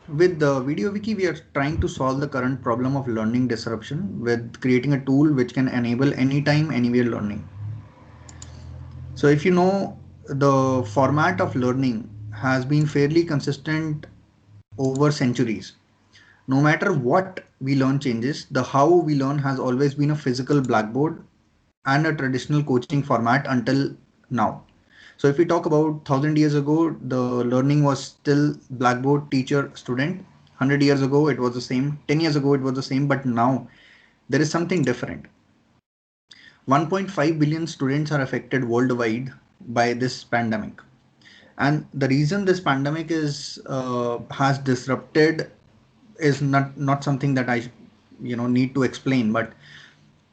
With the VideoWiki, we are trying to solve the current problem of learning disruption with creating a tool which can enable anytime, anywhere learning. So if you know, the format of learning has been fairly consistent over centuries. No matter what we learn changes, the how we learn has always been a physical blackboard and a traditional coaching format until now. So if we talk about 1000 years ago, the learning was still blackboard, teacher, student. 100 years ago, it was the same. 10 years ago, it was the same. But now there is something different. 1.5 billion students are affected worldwide by this pandemic. And the reason this pandemic is has disrupted is not something that I need to explain. But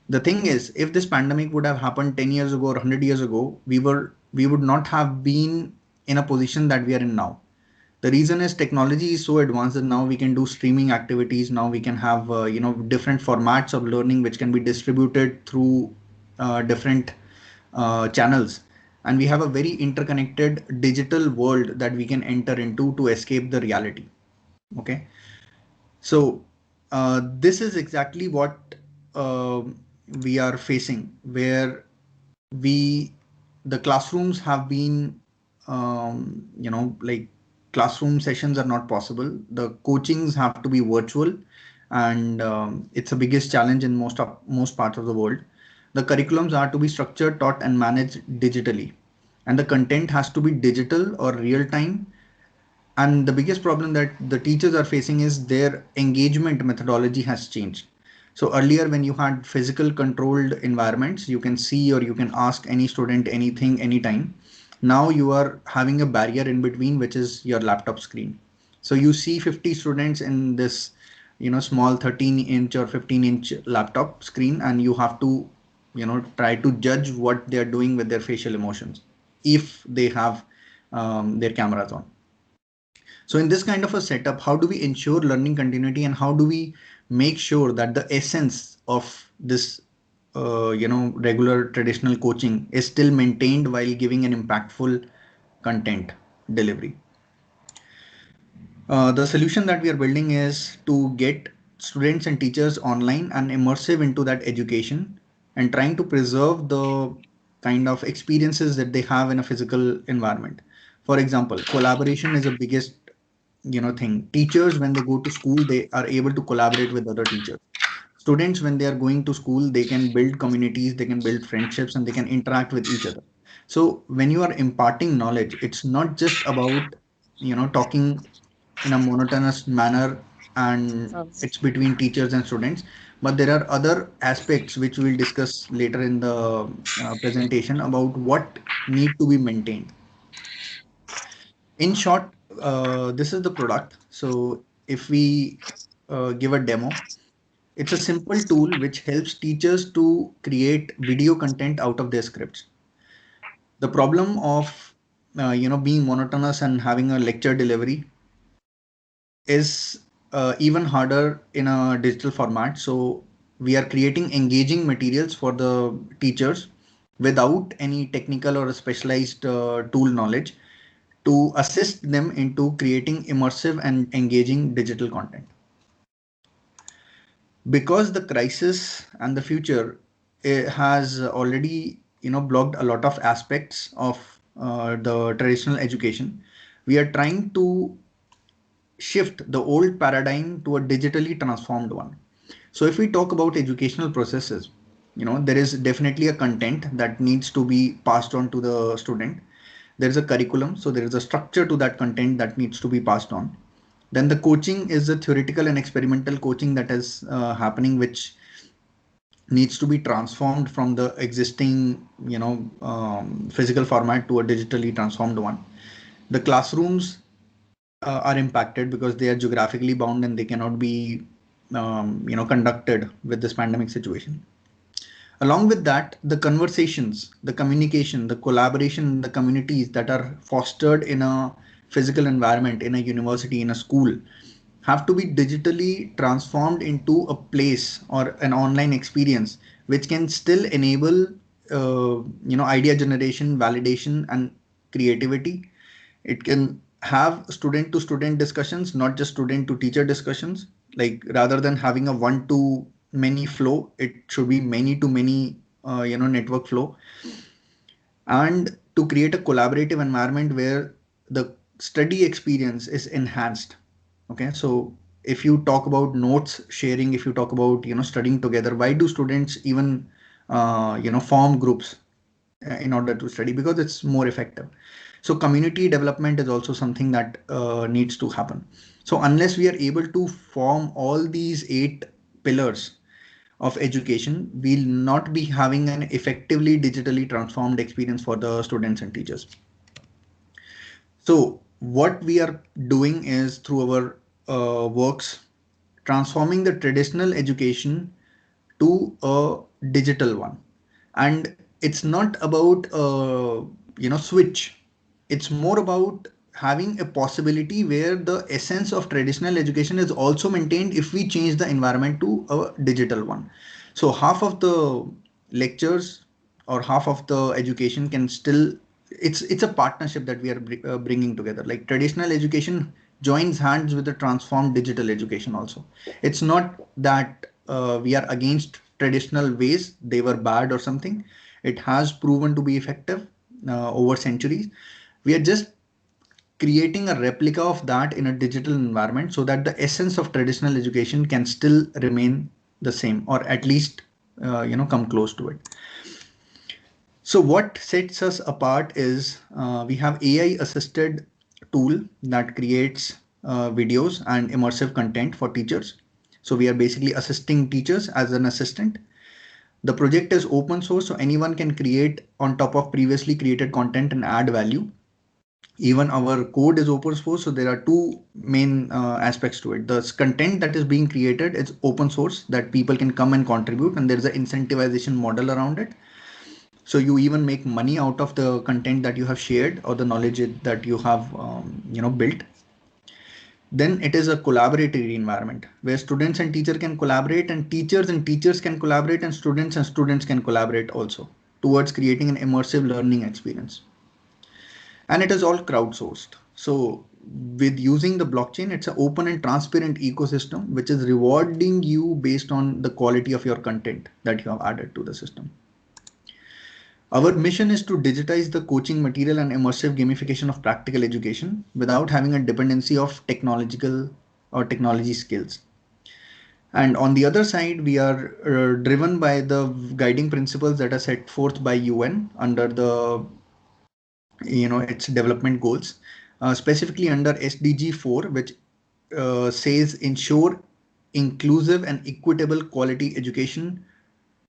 the thing is, if this pandemic would have happened 10 years ago or 100 years ago, we would not have been in a position that we are in now. The reason is technology is so advanced that now we can do streaming activities. Now we can have different formats of learning which can be distributed through different channels, and we have a very interconnected digital world that we can enter into to escape the reality. Okay, so this is exactly what uh, we are facing, where we the classrooms have been like classroom sessions are not possible. The coachings have to be virtual, and it's the biggest challenge in most parts of the world. The curriculums are to be structured, taught, and managed digitally, and the content has to be digital or real time. And the biggest problem that the teachers are facing is their engagement methodology has changed. So earlier, when you had physical controlled environments, you can see or you can ask any student anything anytime. Now you are having a barrier in between, which is your laptop screen. So you see 50 students in this small 13-inch or 15-inch laptop screen, and you have to try to judge what they are doing with their facial emotions if they have their cameras on. So in this kind of a setup, how do we ensure learning continuity, and how do we make sure that the essence of this, regular traditional coaching is still maintained while giving an impactful content delivery? The solution that we are building is to get students and teachers online and immersive into that education, and trying to preserve the kind of experiences that they have in a physical environment. For example, collaboration is the biggest thing. Teachers, when they go to school, they are able to collaborate with other teachers. Students, when they are going to school, they can build communities, they can build friendships, and they can interact with each other. So when you are imparting knowledge, it's not just about talking in a monotonous manner, and it's between teachers and students, but there are other aspects which we'll discuss later in the presentation about what need to be maintained. In short, this is the product. So if we give a demo, it's a simple tool which helps teachers to create video content out of their scripts. The problem of being monotonous and having a lecture delivery is even harder in a digital format. So we are creating engaging materials for the teachers without any technical or specialized tool knowledge to assist them into creating immersive and engaging digital content. Because the crisis and the future has already blocked a lot of aspects of the traditional education, we are trying to shift the old paradigm to a digitally transformed one. So if we talk about educational processes, there is definitely a content that needs to be passed on to the student. There is a curriculum, so there is a structure to that content that needs to be passed on. Then the coaching is the theoretical and experimental coaching that is happening, which needs to be transformed from the existing physical format to a digitally transformed one. The classrooms are impacted because they are geographically bound and they cannot be conducted with this pandemic situation. Along with that, the conversations, the communication, the collaboration, the communities that are fostered in a physical environment, in a university, in a school, have to be digitally transformed into a place or an online experience which can still enable idea generation, validation, and creativity. It can have student to student discussions, not just student to teacher discussions. Like rather than having a one to many flow, it should be many to many, network flow. And to create a collaborative environment where the study experience is enhanced. Okay, so if you talk about notes sharing, if you talk about studying together, why do students even form groups in order to study? Because it's more effective. So community development is also something that needs to happen. So unless we are able to form all these 8 pillars of education, we'll not be having an effectively digitally transformed experience for the students and teachers. So what we are doing is through our works, transforming the traditional education to a digital one. And it's not about switch. It's more about having a possibility where the essence of traditional education is also maintained if we change the environment to a digital one. So half of the lectures or half of the education can still, it's a partnership that we are bringing together. Like traditional education joins hands with the transformed digital education also. It's not that we are against traditional ways, they were bad or something. It has proven to be effective over centuries. We are just creating a replica of that in a digital environment so that the essence of traditional education can still remain the same, or at least come close to it. So what sets us apart is we have AI assisted tool that creates videos and immersive content for teachers. So we are basically assisting teachers as an assistant. The project is open source, so anyone can create on top of previously created content and add value. Even our code is open source, so there are two main aspects to it. The content that is being created is open source, that people can come and contribute, and there is an incentivization model around it. So you even make money out of the content that you have shared or the knowledge that you have built. Then it is a collaborative environment where students and teacher can collaborate, and teachers can collaborate, and students can collaborate also towards creating an immersive learning experience. And it is all crowdsourced. So with using the blockchain, it's an open and transparent ecosystem which is rewarding you based on the quality of your content that you have added to the system. Our mission is to digitize the coaching material and immersive gamification of practical education without having a dependency of technological or technology skills. And on the other side, we are driven by the guiding principles that are set forth by UN under the its development goals, specifically under SDG 4, which says ensure inclusive and equitable quality education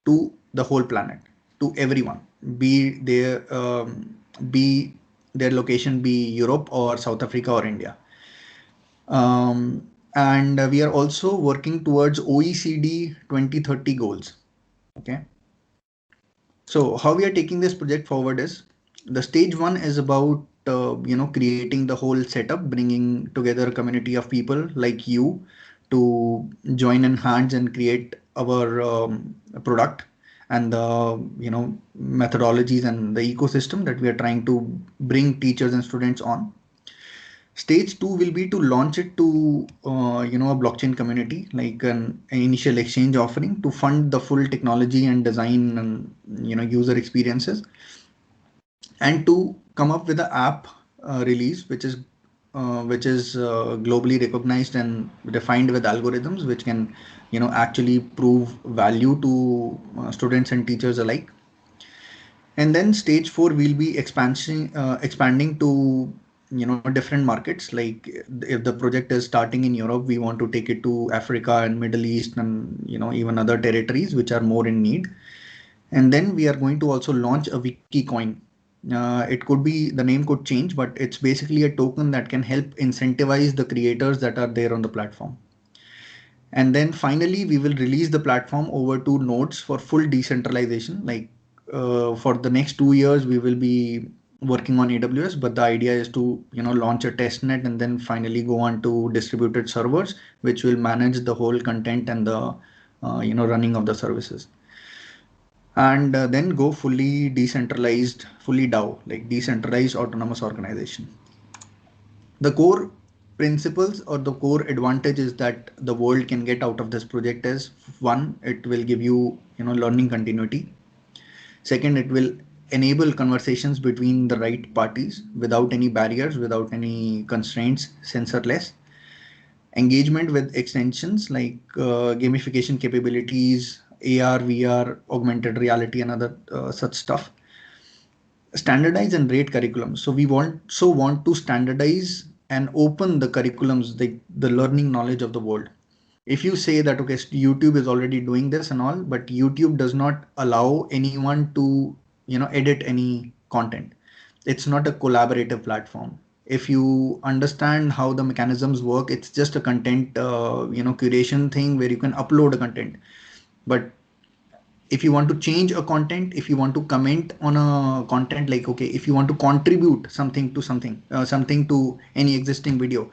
to the whole planet, to everyone, be their be their location be Europe or South Africa or India. And we are also working towards OECD 2030 goals. Okay. So how we are taking this project forward is, the stage one is about creating the whole setup, bringing together a community of people like you to join in hands and create our product and the methodologies and the ecosystem that we are trying to bring teachers and students on. Stage two will be to launch it to a blockchain community, like an initial exchange offering to fund the full technology and design and user experiences, and to come up with an app release which is globally recognized and defined with algorithms which can actually prove value to students and teachers alike. And then stage four will be expanding to different markets. Like if the project is starting in Europe, we want to take it to Africa and Middle East and even other territories which are more in need. And then we are going to also launch a wiki coin. It could be, the name could change, but it's basically a token that can help incentivize the creators that are there on the platform. And then finally, we will release the platform over to nodes for full decentralization. Like for the next 2 years, we will be working on AWS, but the idea is to launch a test net and then finally go on to distributed servers, which will manage the whole content and the running of the services. And then go fully decentralized, fully DAO, like decentralized autonomous organization. The core principles or the core advantages that the world can get out of this project is, one, it will give you, learning continuity. Second, it will enable conversations between the right parties without any barriers, without any constraints, censorless. Engagement with extensions like gamification capabilities, AR, VR, augmented reality, and other such stuff. Standardize and rate curriculums. So we want to standardize and open the curriculums, the learning knowledge of the world. If you say that, okay, YouTube is already doing this and all, but YouTube does not allow anyone to, edit any content. It's not a collaborative platform. If you understand how the mechanisms work, it's just a content, curation thing where you can upload a content. But if you want to change a content, if you want to comment on a content, like, okay, if you want to contribute something to something to any existing video,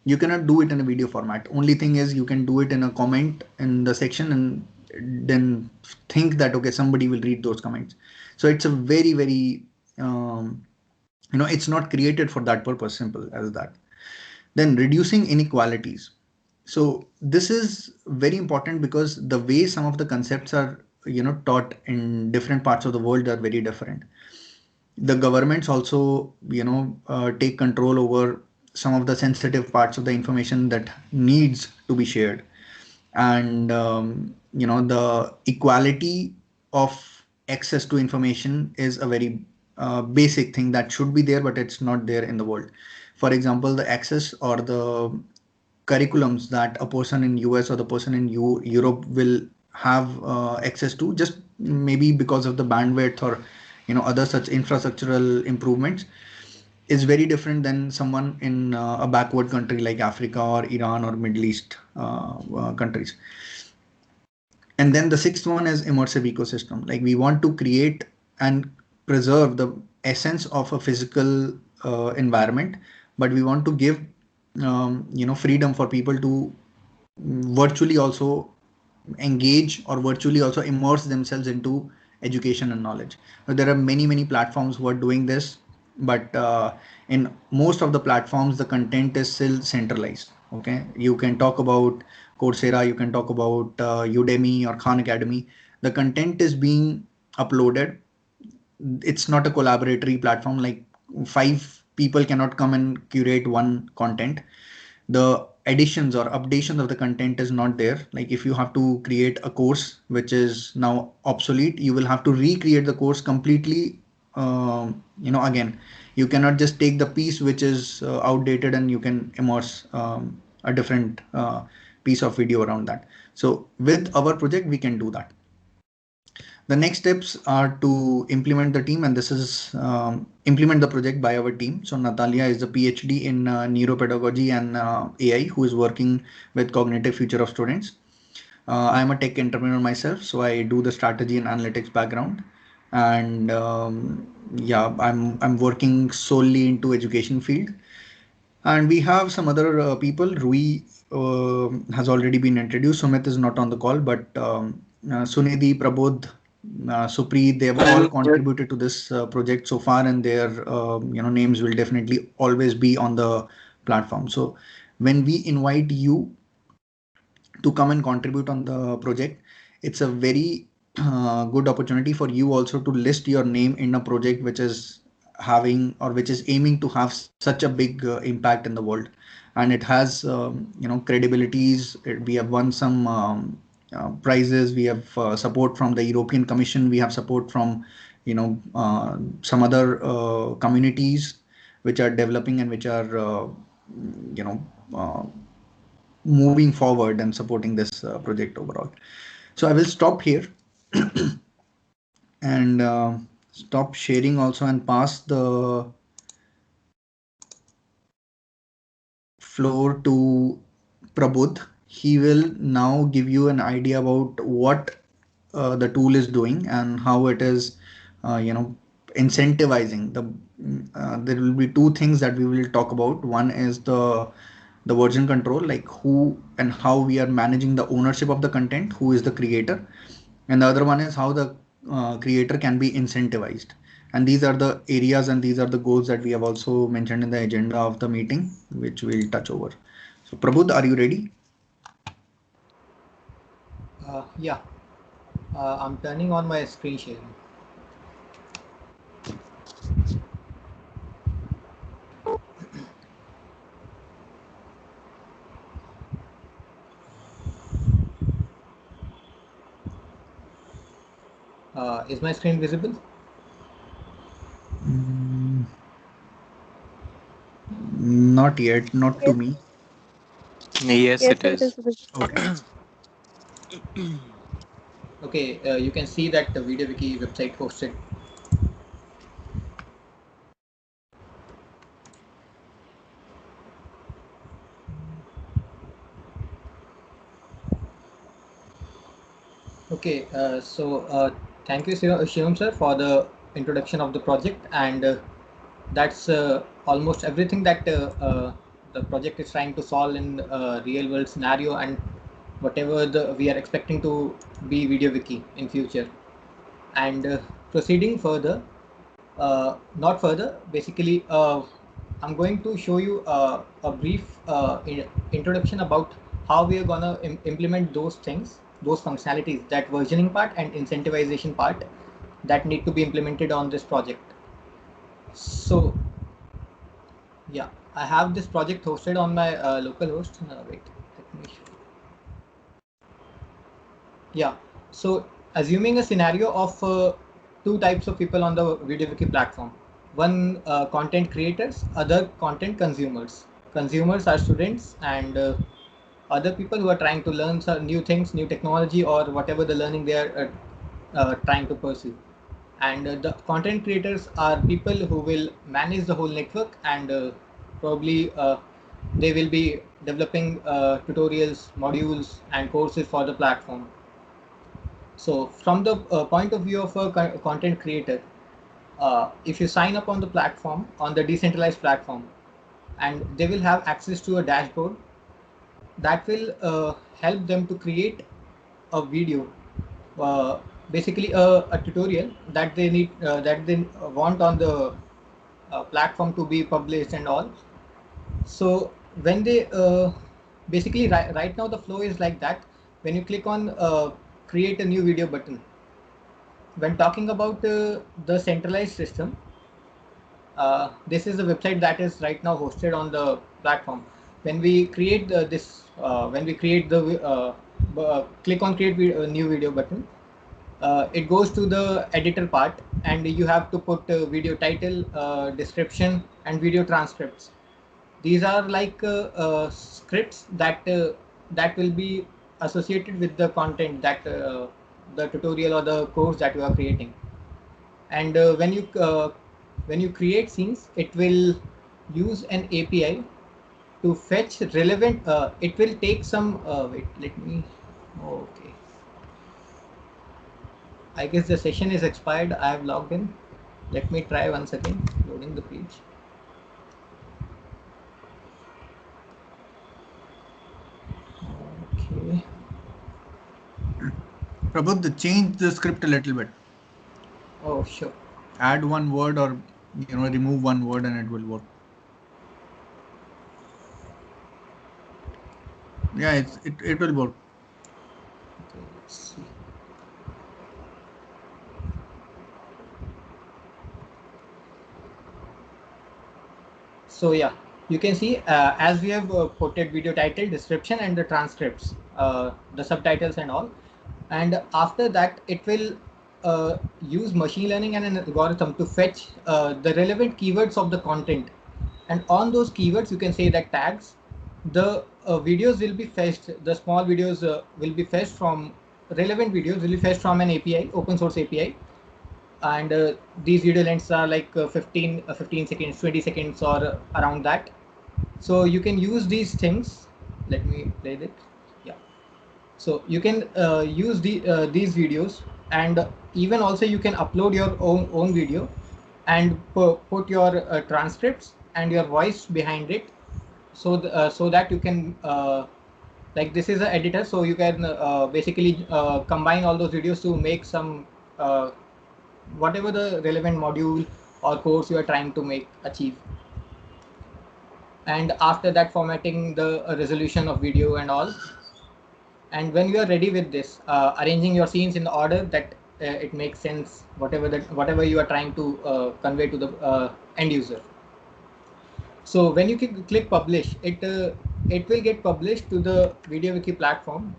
you cannot do it in a video format. Only thing is you can do it in a comment in the section, and then think that, okay, somebody will read those comments. So it's a very, very, it's not created for that purpose, simple as that. Then reducing inequalities. So this is very important because the way some of the concepts are, taught in different parts of the world are very different. The governments also, take control over some of the sensitive parts of the information that needs to be shared. And the equality of access to information is a very basic thing that should be there, but it's not there in the world. For example, the access or the curriculums that a person in US or the person in Europe will have access to, just maybe because of the bandwidth or other such infrastructural improvements, is very different than someone in a backward country like Africa or Iran or Middle East countries. And then the sixth one is immersive ecosystem. Like, we want to create and preserve the essence of a physical environment, but we want to give freedom for people to virtually also engage or virtually also immerse themselves into education and knowledge. Now, there are many platforms who are doing this, but in most of the platforms the content is still centralized. Okay, you can talk about Coursera, you can talk about Udemy or Khan Academy. The content is being uploaded. It's not a collaboratory platform. Like, five people cannot come and curate one content. The additions or updations of the content is not there. Like, if you have to create a course which is now obsolete, you will have to recreate the course completely, again. You cannot just take the piece which is outdated and you can immerse a different piece of video around that. So with our project we can do that. The next steps are to implement the team, and this is implement the project by our team. So Natalia is a PhD in neuropedagogy and AI who is working with Cognitive Future of Students. I'm a tech entrepreneur myself, so I do the strategy and analytics background. And yeah, I'm working solely into education field. And we have some other people. Rui has already been introduced. Sumit is not on the call, but Sunidhi, Prabodh, Supreet, they have all contributed to this project so far, and their names will definitely always be on the platform. So when we invite you to come and contribute on the project, it's a very good opportunity for you also to list your name in a project which is having or which is aiming to have such a big impact in the world. And it has credibilities. We have won some prizes. We have support from the European Commission. We have support from some other communities which are developing and which are you know uh, moving forward and supporting this project overall. So I will stop here and stop sharing also and pass the floor to Prabodh. He will now give you an idea about what the tool is doing and how it is, incentivizing the. There will be two things that we will talk about. One is the version control, like who and how we are managing the ownership of the content, who is the creator, and the other one is how the creator can be incentivized. And these are the areas and these are the goals that we have also mentioned in the agenda of the meeting, which we'll touch over. So Prabodh, are you ready? Yeah, I'm turning on my screen sharing. Is my screen visible? Not yet, not to Yes, me. Yes, yes, it it is. is visible. Okay. Okay, you can see that the VideoWiki website hosted. Okay, thank you, Shivam sir, for the introduction of the project, and that's almost everything that the project is trying to solve in real world scenario, and whatever we are expecting to be VideoWiki in future. And proceeding further, not further, basically, I'm going to show you a brief introduction about how we are gonna implement those things, those functionalities, that versioning part and incentivization part that need to be implemented on this project. So yeah, I have this project hosted on my local host. Wait, let me show. Yeah, so assuming a scenario of two types of people on the VideoWiki platform. One, content creators, other content consumers. Consumers are students and other people who are trying to learn some new things, new technology, or whatever the learning they are trying to pursue. And the content creators are people who will manage the whole network, and probably they will be developing tutorials, modules, and courses for the platform. So from the point of view of a content creator, if you sign up on the platform, on the decentralized platform, and they will have access to a dashboard that will help them to create a video, uh, basically a tutorial that they need, that they want on the platform to be published and all. So when they basically right now the flow is like that. When you click on create a new video button, when talking about the centralized system, this is a website that is right now hosted on the platform. When we create when we create the click on create new video button, it goes to the editor part, and you have to put video title, description, and video transcripts. These are like scripts that will be associated with the content that the tutorial or the course that you are creating. And when you create scenes, it will use an API to fetch relevant. It will take some. Wait, let me. Okay. I guess the session is expired. I have logged in. Let me try once again loading the page. Okay. Prabodh, change the script a little bit. Oh, sure. Add one word or remove one word and it will work. Yeah, it will work. Okay, let's see. So yeah, you can see as we have put it video title, description, and the transcripts, the subtitles and all. And after that, it will use machine learning and an algorithm to fetch the relevant keywords of the content. And on those keywords, you can say that tags, the videos will be fetched, the small videos will be fetched from relevant videos will be fetched from an API, open source API. And these video lengths are like 15 seconds, 20 seconds, or around that. So you can use these things. Let me play it. Yeah, so you can use these videos, and even also you can upload your own video and put your transcripts and your voice behind it, so so that you can like, this is an editor, so you can basically combine all those videos to make some uh, whatever the relevant module or course you are trying to achieve. And after that, formatting the resolution of video and all. And when you are ready with this, arranging your scenes in the order that it makes sense, whatever you are trying to convey to the end user. So when you click publish, it will get published to the VideoWiki platform.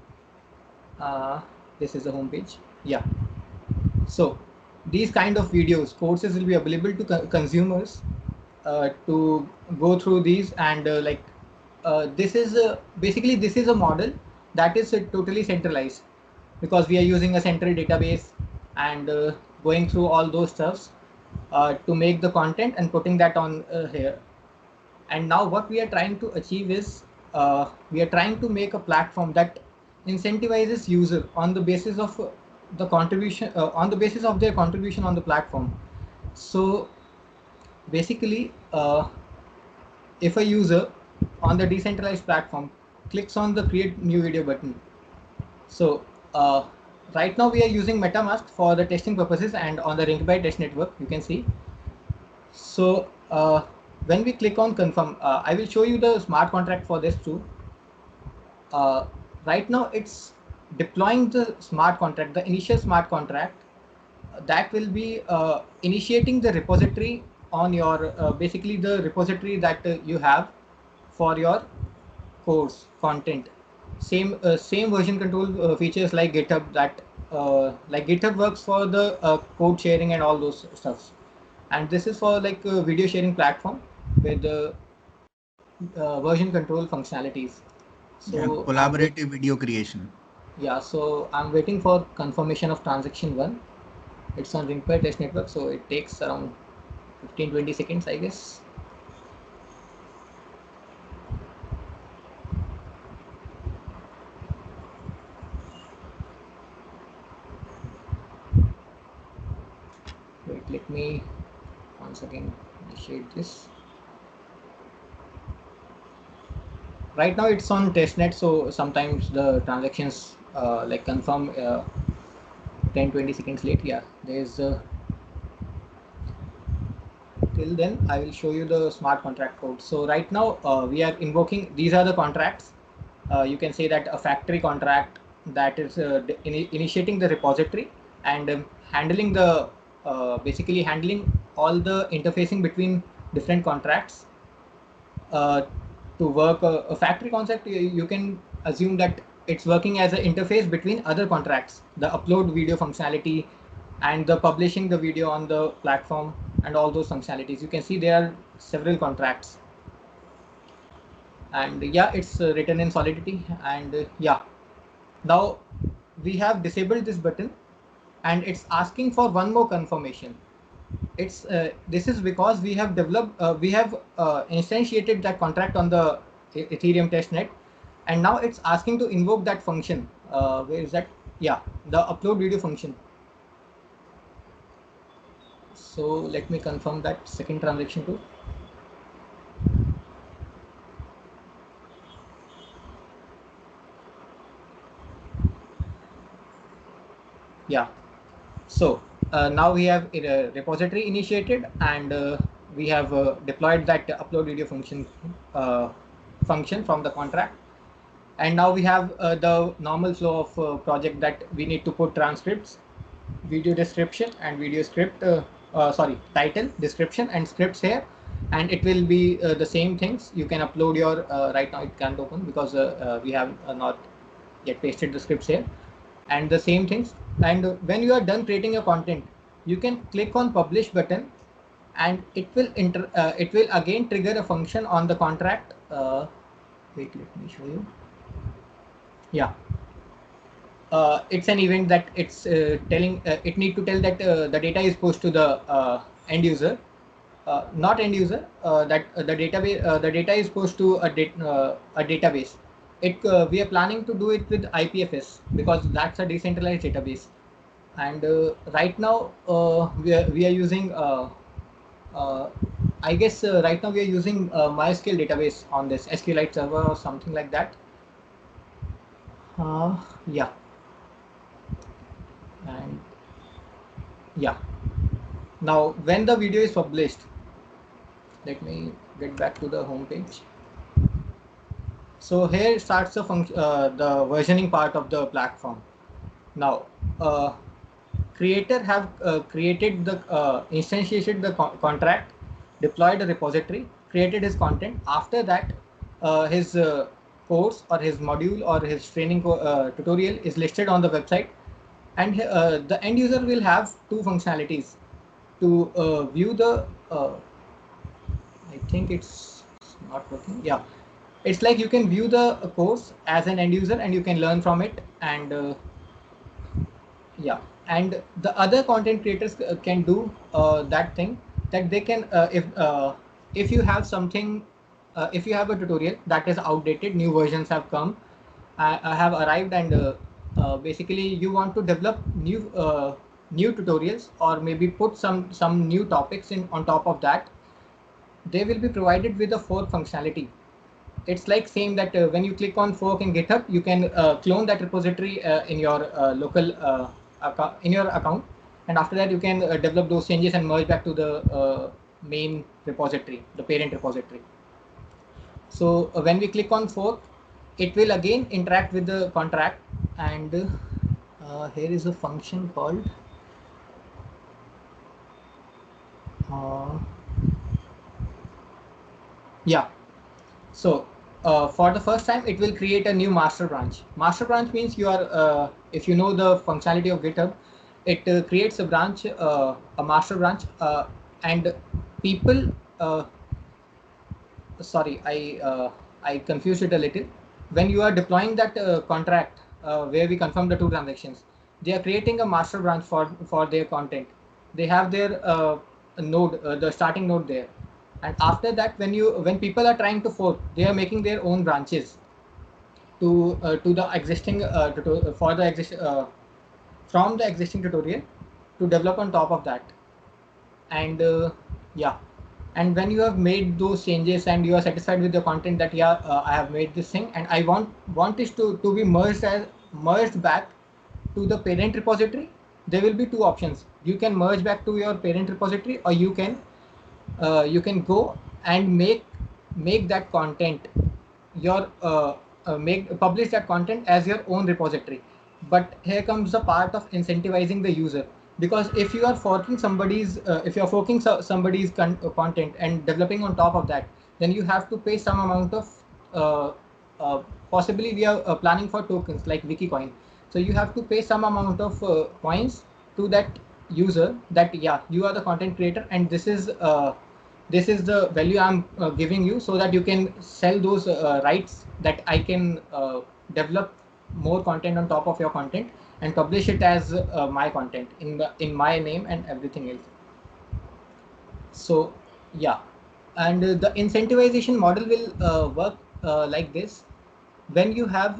This is the home page. Yeah. So these kind of videos, courses will be available to consumers to go through these. And this is basically this is a model that is totally centralized, because we are using a central database and going through all those stuffs to make the content and putting that on here. And now what we are trying to achieve is we are trying to make a platform that incentivizes user on the basis of the contribution on the basis of their contribution on the platform. So basically, if a user on the decentralized platform clicks on the create new video button, so right now we are using MetaMask for the testing purposes, and on the Ringbyte test network you can see. So when we click on confirm, I will show you the smart contract for this too. Right now it's deploying the smart contract, the initial smart contract that will be initiating the repository on your basically the repository that you have for your course content. Same version control features like GitHub, that like GitHub works for the code sharing and all those stuffs. And this is for like a video sharing platform with the version control functionalities. Yeah, So collaborative video creation. yeah, so I'm waiting for confirmation of transaction one. It's on Ringbyte test network, so it takes around 15-20 seconds, I guess. Wait, let me once again initiate this. Right now it's on testnet, so sometimes the transactions like confirm 10-20 seconds late. Yeah, there's till then I will show you the smart contract code. So right now we are invoking, these are the contracts. You can say that a factory contract that is initiating the repository and handling the basically handling all the interfacing between different contracts uh, to work. A factory concept, you can assume that it's working as an interface between other contracts, the upload video functionality and the publishing the video on the platform and all those functionalities. You can see there are several contracts. And yeah, it's written in Solidity. And yeah, now we have disabled this button and it's asking for one more confirmation. It's this is because we have developed we have instantiated that contract on the Ethereum testnet, and now it's asking to invoke that function. Where is that? Yeah, the upload video function. So let me confirm that second transaction too. Yeah. So now we have a repository initiated, and we have deployed that upload video function from the contract. And now we have the normal flow of project that we need to put transcripts, video description and video script, sorry, title, description and scripts here. And it will be the same things. You can upload your, right now it can't open because we have not yet pasted the scripts here. And the same things. And when you are done creating your content, you can click on publish button and it will it will again trigger a function on the contract. Wait, let me show you. Yeah, it's an event that it's telling it need to tell that the data is pushed to the end user, not end user, that the data is pushed to a database. We are planning to do it with IPFS because that's a decentralized database. And right now we are using uh, I guess right now we are using MySQL database on this SQLite server or something like that. Yeah. And yeah, Now, when the video is published, let me get back to the home page. So here starts the versioning part of the platform. Now, creator have created the instantiated the contract, deployed a repository, created his content. After that, his course or his module or his training tutorial is listed on the website, and the end user will have two functionalities to view the. I think it's not working. Yeah, it's like you can view the course as an end user and you can learn from it, and yeah, and the other content creators can do that thing, that they can if you have something, if you have a tutorial that is outdated, new versions have come, have arrived, and basically you want to develop new tutorials, or maybe put some new topics in on top of that, they will be provided with a fork functionality. It's like saying that when you click on fork in GitHub, you can clone that repository in your local in your account, and after that you can develop those changes and merge back to the main repository, the parent repository. So when we click on fork, it will again interact with the contract, and here is a function called uh, yeah. So for the first time, it will create a new master branch. Master branch means you are, if you know the functionality of GitHub, it creates a branch, a master branch, and people. Sorry, I confused it a little. When you are deploying that contract where we confirm the two transactions, they are creating a master branch for their content. They have their node, the starting node there, and after that, when people are trying to fork, they are making their own branches to the existing for the from the existing tutorial to develop on top of that, and yeah, and when you have made those changes and you are satisfied with the content that yeah, I have made this thing and I want this to be merged back to the parent repository, there will be two options. You can merge back to your parent repository, or you can go and make that content your make publish that content as your own repository. But here comes the part of incentivizing the user, because if you are forking somebody's if you are forking somebody's content and developing on top of that, then you have to pay some amount of uh, possibly we are planning for tokens like Wikicoin. So you have to pay some amount of coins to that user, that yeah, you are the content creator and this is the value I'm giving you, so that you can sell those rights, that I can develop more content on top of your content and publish it as my content in my name and everything else. So yeah, and the incentivization model will work like this. When you have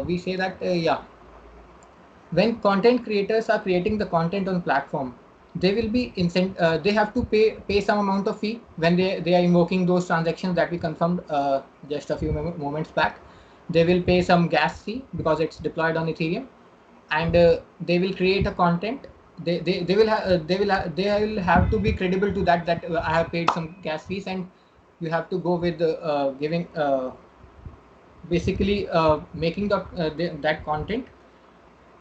we say that yeah, when content creators are creating the content on platform, they will be they have to pay some amount of fee when they are invoking those transactions that we confirmed just a few moments back. They will pay some gas fee because it's deployed on Ethereum, and they will create a content. They will they will have to be credible to that I have paid some gas fees, and you have to go with giving basically making that content.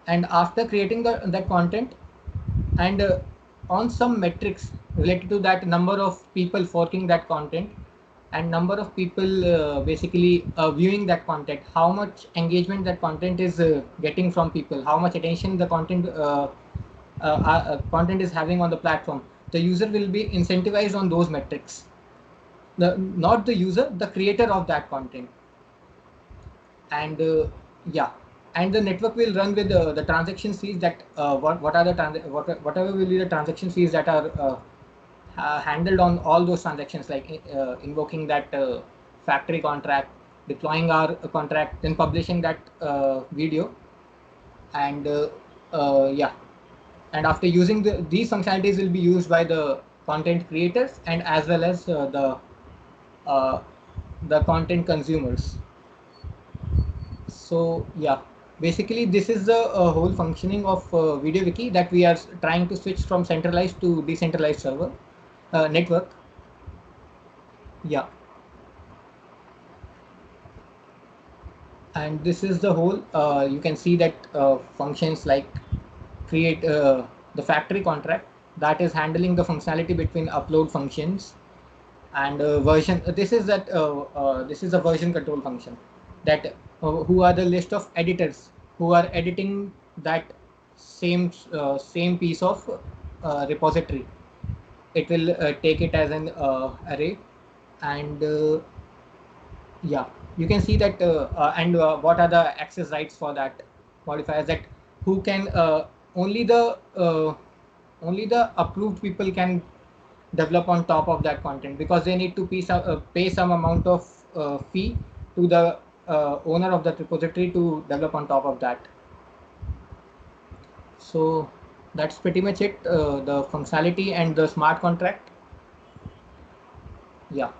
And after creating that content, and on some metrics related to that, number of people forking that content and number of people basically viewing that content, how much engagement that content is getting from people, how much attention the content is having on the platform, the user will be incentivized on those metrics. Not the user, the creator of that content. And yeah, and the network will run with the transaction fees that what are the whatever will be the transaction fees that are handled on all those transactions, like invoking that factory contract, deploying our contract, then publishing that video, and yeah, and after using these functionalities will be used by the content creators and as well as uh, the content consumers. So yeah, Basically, this is the whole functioning of VideoWiki, that we are trying to switch from centralized to decentralized server network. Yeah. And this is the whole, you can see that functions like create the factory contract, that is handling the functionality between upload functions and version. This is a version control function, that who are the list of editors who are editing that same piece of repository. It will take it as an array. And yeah, you can see that and what are the access rights for that modifiers, that who can only the approved people can develop on top of that content, because they need to pay some amount of fee to the owner of that repository to develop on top of that. So that's pretty much it, the functionality and the smart contract. Yeah.